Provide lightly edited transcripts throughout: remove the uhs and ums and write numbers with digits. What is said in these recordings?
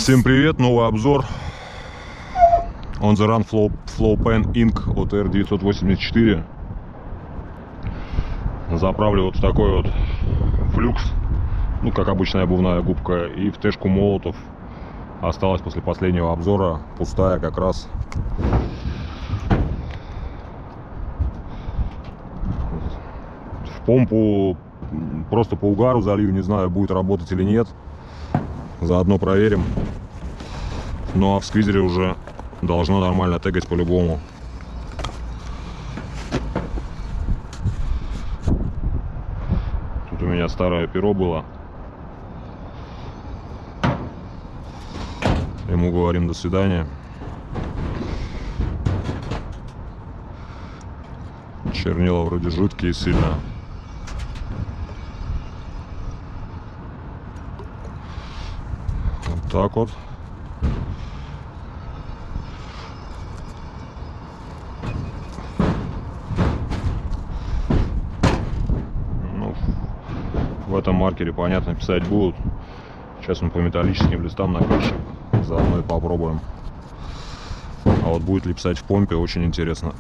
Всем привет, новый обзор On The Run Flow Pen Inc. OTR 984. Заправлю вот в такой вот флюкс, ну как обычная обувная губка, и в тэшку Молотов. Осталась после последнего обзора пустая как раз. В помпу просто по угару залью, не знаю, будет работать или нет. Заодно проверим. Ну а в сквизере уже должно нормально тегать по-любому. Тут у меня старое перо было. Ему говорим до свидания. Чернила вроде жидкие сильно. Вот так вот. Ну, в этом маркере, понятно, писать будут. Сейчас мы по металлическим листам напишем. Заодно и попробуем. А вот будет ли писать в помпе, очень интересно.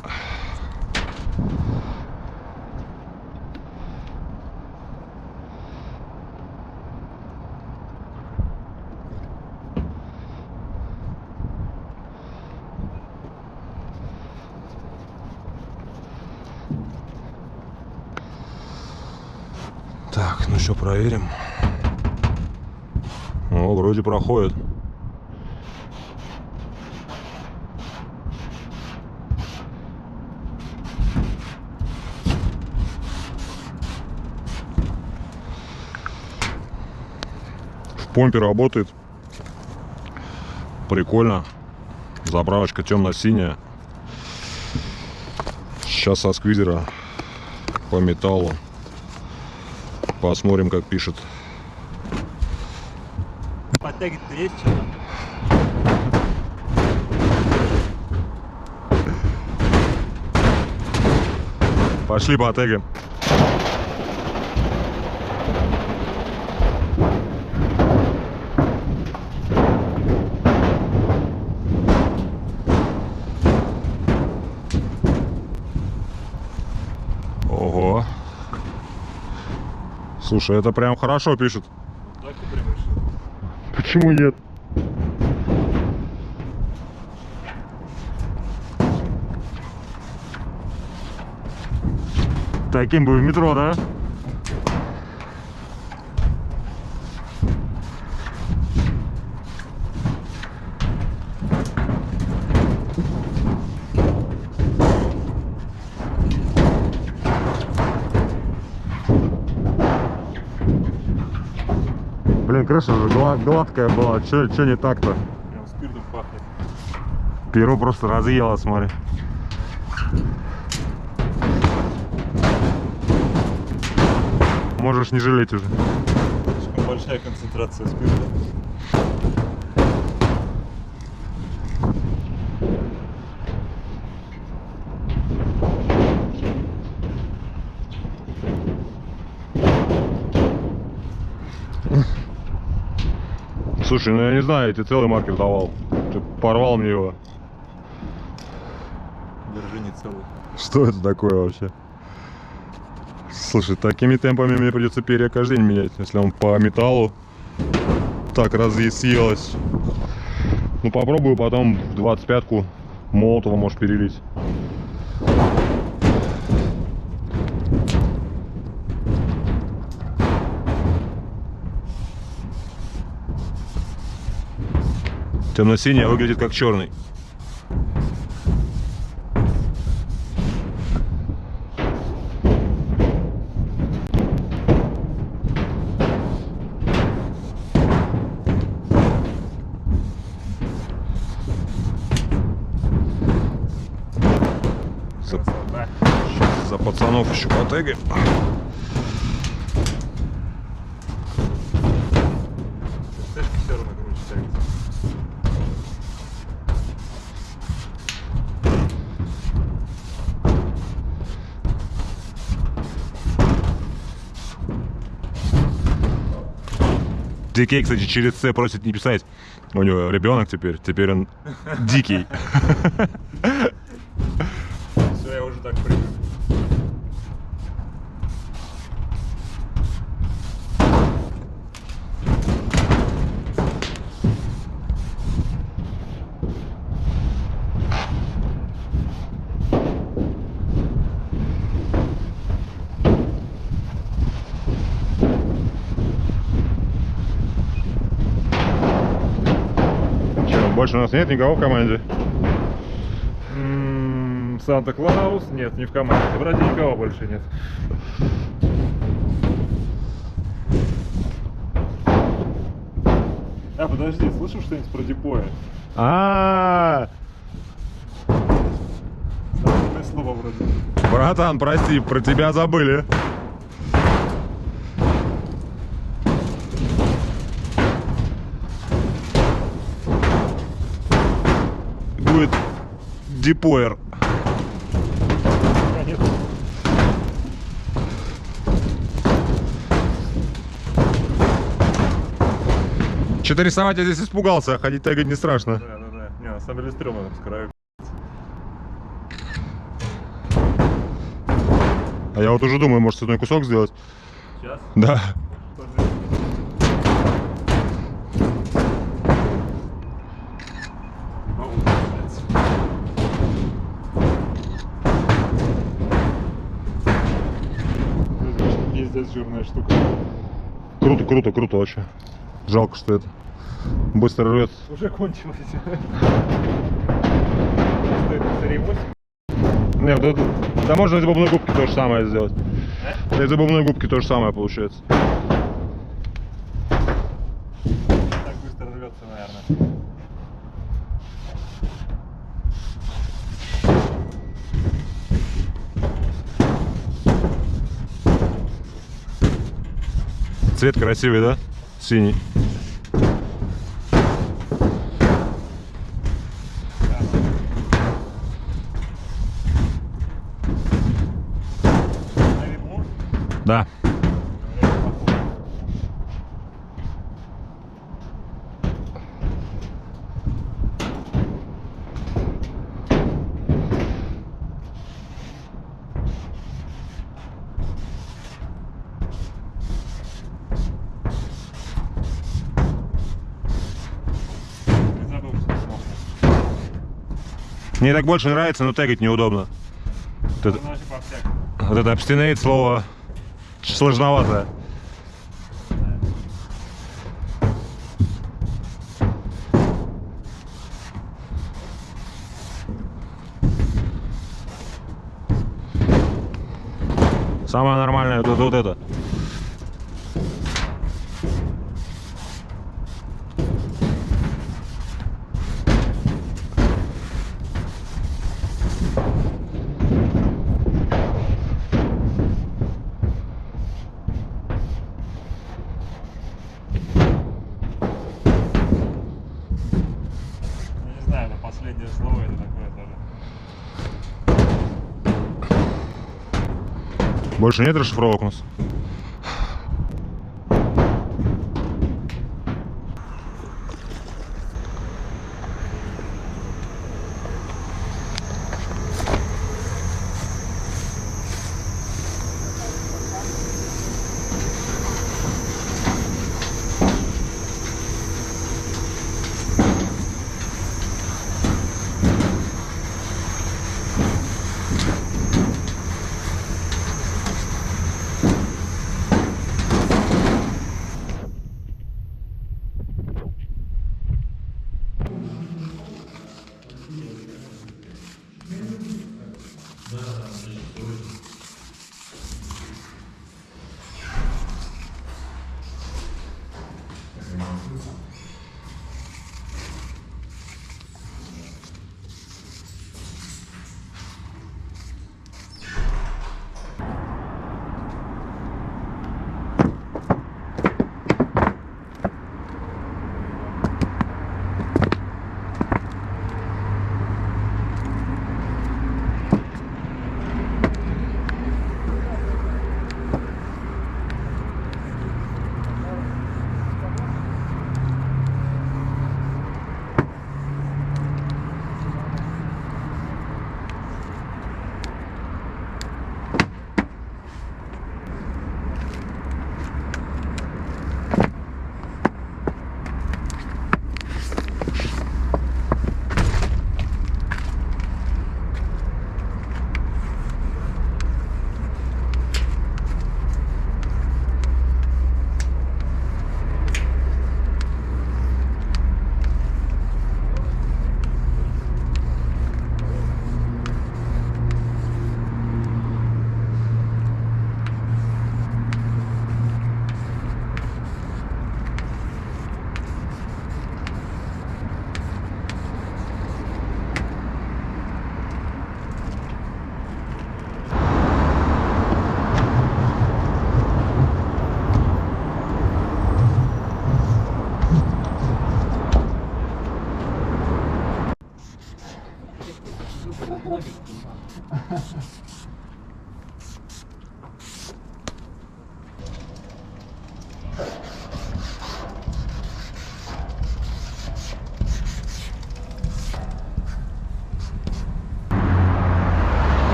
Так, ну что, проверим. О, вроде проходит. В помпе работает. Прикольно. Заправочка темно-синяя. Сейчас со сквизера по металлу. Посмотрим, как пишет. Потегит есть что-то? Пошли по тегам. Ого. Слушай, это прям хорошо пишет. Так и прям решил. Почему нет? Таким бы в метро, да? Блин, крыша же гладкая была. Че не так-то? Прям спиртом пахнет. Перо просто разъело, смотри. Можешь не жалеть уже. Слишком большая концентрация спирта. Слушай, ну я не знаю, я тебе целый маркер давал. Ты порвал мне его. Держи не целый. Что это такое вообще? Слушай, такими темпами мне придется перья каждый день менять, если он по металлу так съелось. Ну попробую потом в 25-ку Молотова можешь перелить. Темно-синий выглядит как черный. Сейчас за пацанов еще потегаем. Тэшка все равно короче тянется. Дикей, кстати, через С просит не писать. У него ребенок теперь он дикий. Все, я уже так привык. Че, больше у нас нет никого в команде? Санта-Клаус? Нет, не в команде. Вроде никого больше нет. А, подожди, слышал что-нибудь про Дипоя? Знакомое слово вроде. Братан, прости, про тебя забыли. Будет Дипоер. Конечно. Что-то рисовать я здесь испугался, а ходить тегать не страшно. Да. Не, на самом деле стрёмно там с краю. А я вот уже думаю, может, цветной кусок сделать? Сейчас? Да. Тоже. Пиздец, жирная штука. Круто вообще. Жалко, что это быстро рвет. Уже кончилось. Стоит 4,8. Не, вот это, да можно из бобной губки то же самое сделать. Да, из бобной губки то же самое получается. Так быстро рвется, наверное. Цвет красивый, да? Синий. На ветлу? Да. Мне так больше нравится, но тегать неудобно. Вот это abstinate слово сложновато. Самое нормальное вот это. Я не знаю, это последнее слово, это такое тоже. Больше нет расшифровок у нас?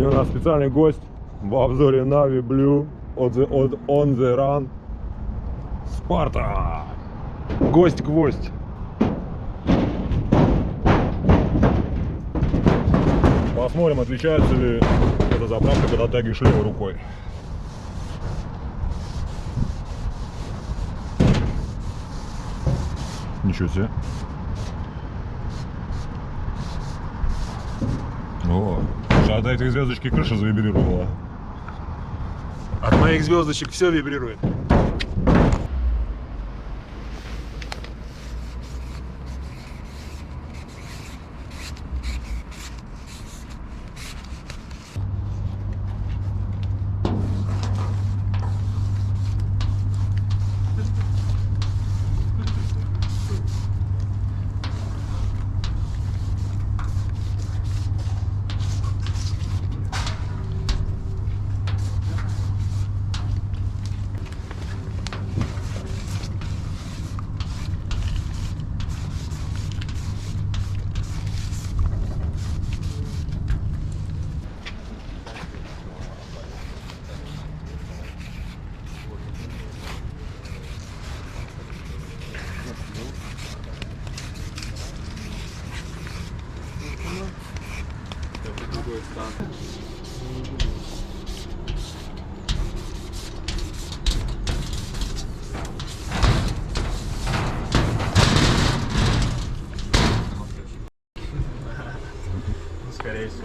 Сегодня у нас специальный гость в обзоре Navy Blue от On The Run. Спарта! Гость-гвоздь. Посмотрим, отличается ли эта заправка, когда тягиваешь левой рукой. Ничего себе. О, от этой звездочки крыша завибрировала. От моих звездочек все вибрирует. Скорее всего.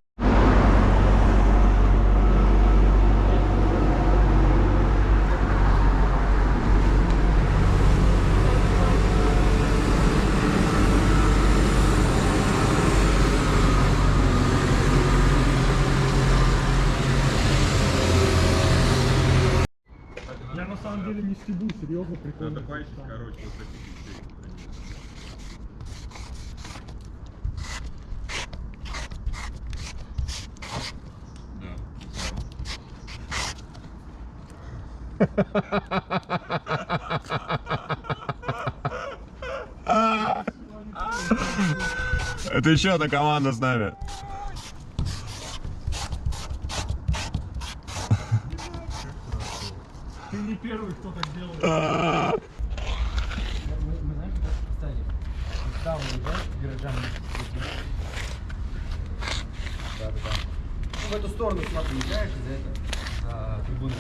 Я на самом деле не стебу, серьезно, прикольно. Надо пальчик, короче, вот такие вещи. Это еще одна команда с нами. Ты не первый, кто так делает. Мы знаем, кстати, там уезжаешь гаражами. Да. Ну, в эту сторону смотри, уезжаешь из этой трибуны.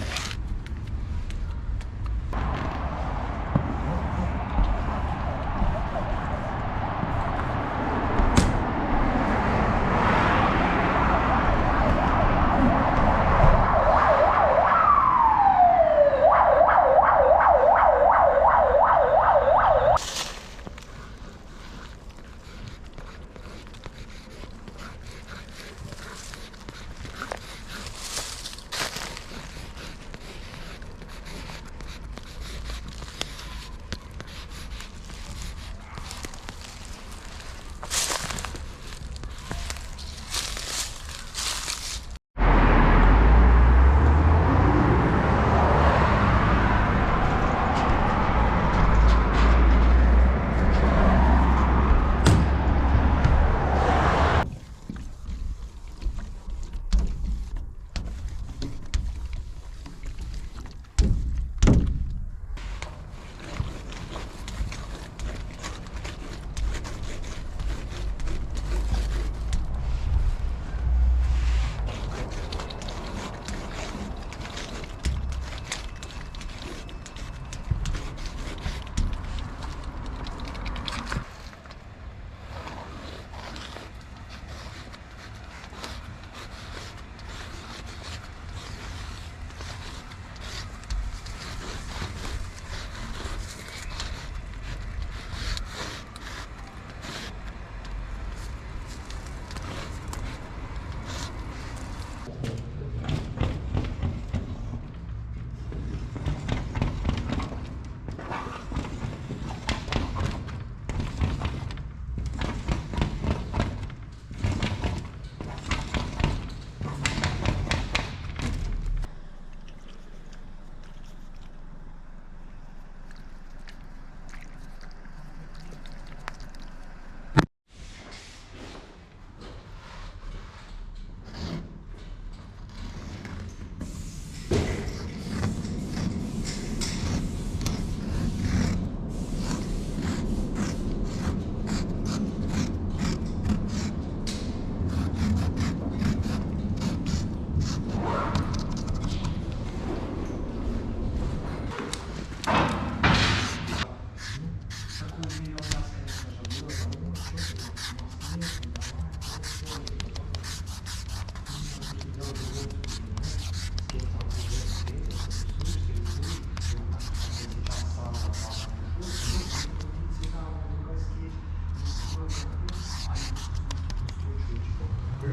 Да,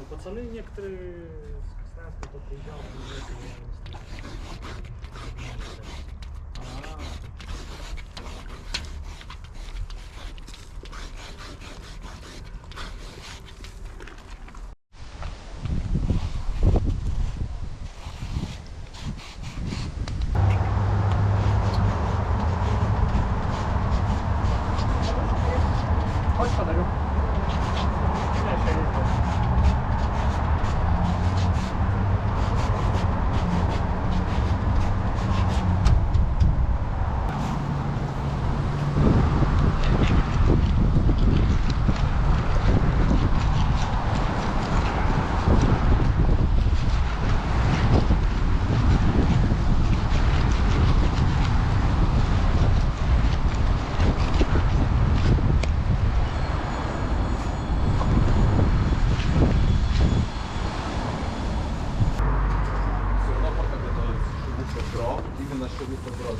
пацаны некоторые с Красноярска, кто приезжал, Хочешь подарю? Все равно пока готовится шубуха бро, именно шубуха бро.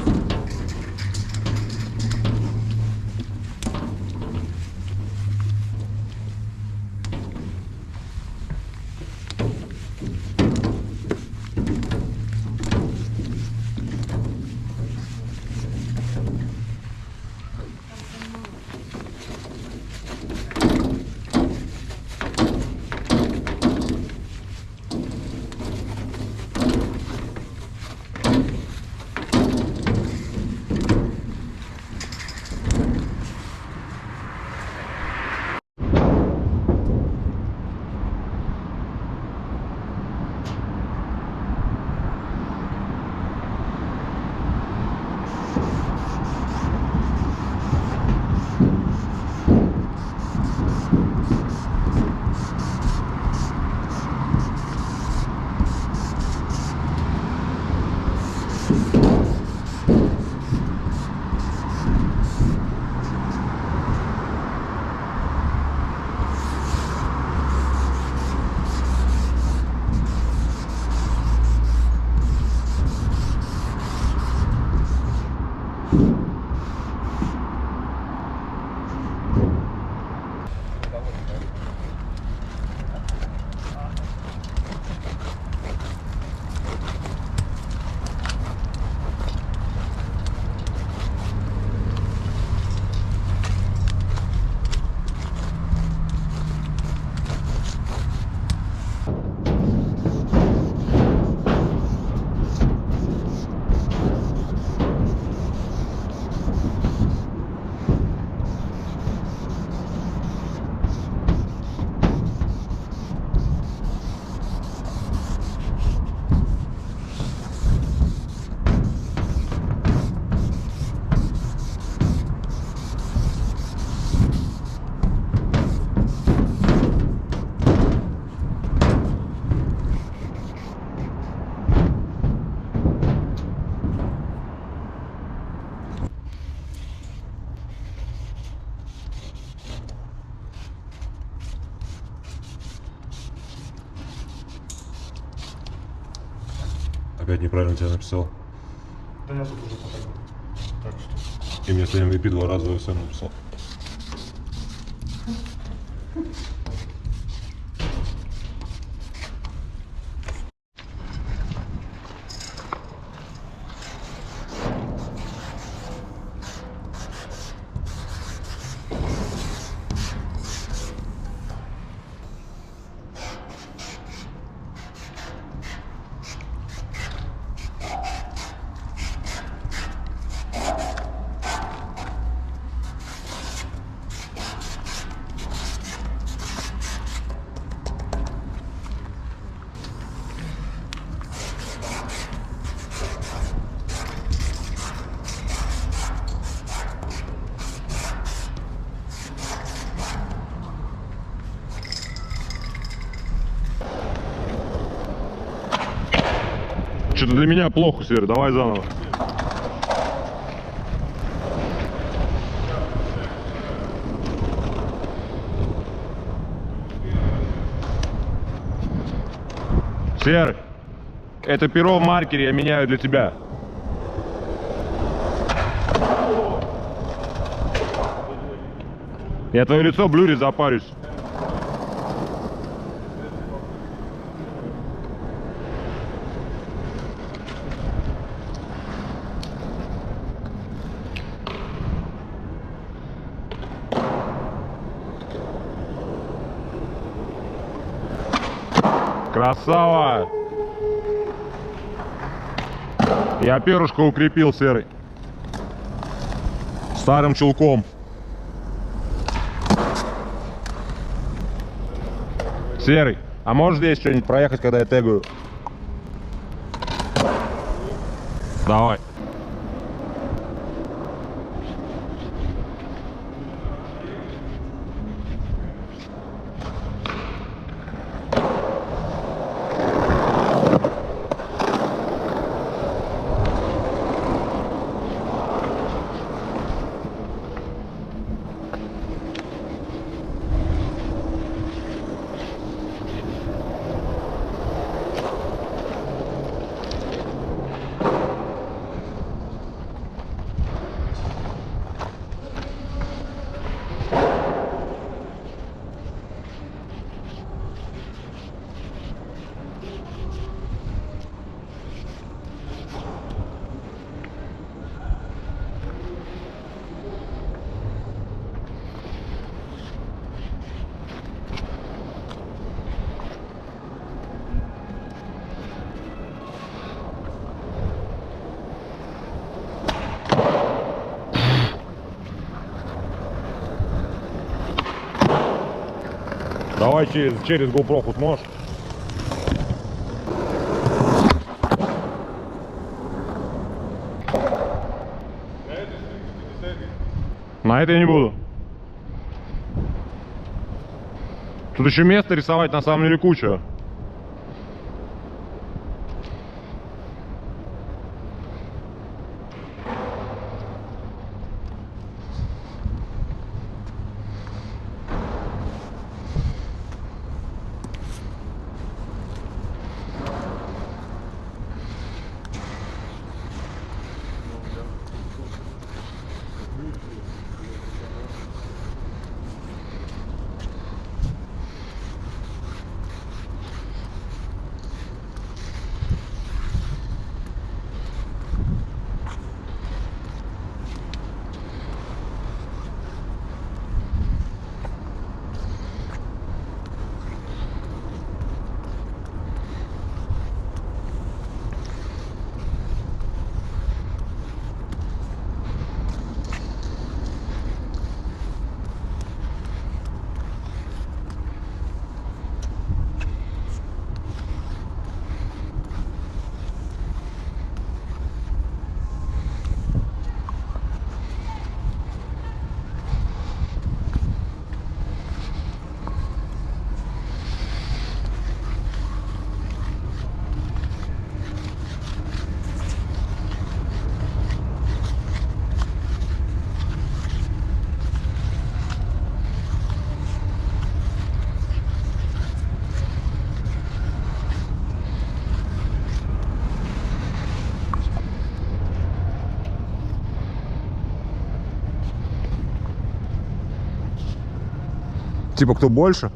Опять неправильно тебя написал. Да я тут уже потом. Так что. И мне с MVP 2 раза ВСМ написал. Что-то для меня плохо, Свер, давай заново. Серый, это перо в маркере я меняю для тебя. Я твое лицо блюрить запарюсь. Красава! Я перышко укрепил, Серый. Старым чулком. Серый, а можешь здесь что-нибудь проехать, когда я тегаю? Давай. Давай через GoPro хоть можешь? На это я не буду. Тут еще место рисовать на самом деле куча. Типа кто больше?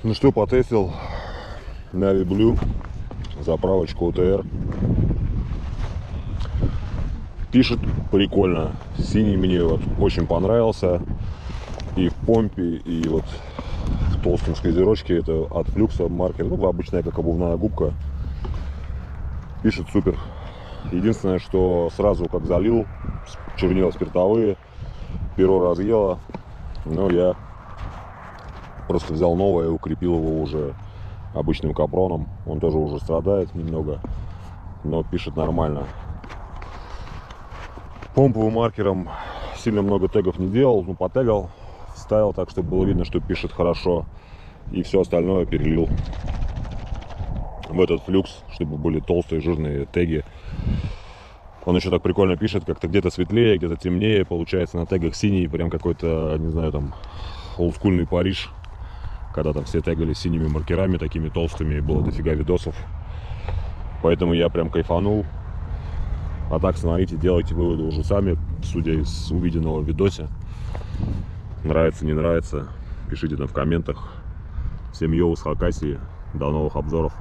Ну что, потестил Navy Blue, заправочку ОТР. Пишет прикольно. Синий мне вот очень понравился. И в помпе, и вот в толстом сквозерочке. Это от флюкса маркер. Ну, обычная как обувная губка. Пишет супер. Единственное, что сразу как залил, чернила спиртовые, перо разъело. Но я просто взял новое и укрепил его уже обычным капроном. Он тоже уже страдает немного, но пишет нормально. Помповым маркером сильно много тегов не делал, ну потегал, ставил так, чтобы было видно, что пишет хорошо. И все остальное перелил в этот флюкс, чтобы были толстые жирные теги. Он еще так прикольно пишет, как-то где-то светлее, где-то темнее. Получается на тегах синий, прям какой-то, не знаю, там олдскульный Париж. Когда там все тегали синими маркерами, такими толстыми, было дофига видосов. Поэтому я прям кайфанул. А так, смотрите, делайте выводы уже сами, судя из увиденного в видосе. Нравится, не нравится, пишите там в комментах. Всем йоу с Хакасии, до новых обзоров.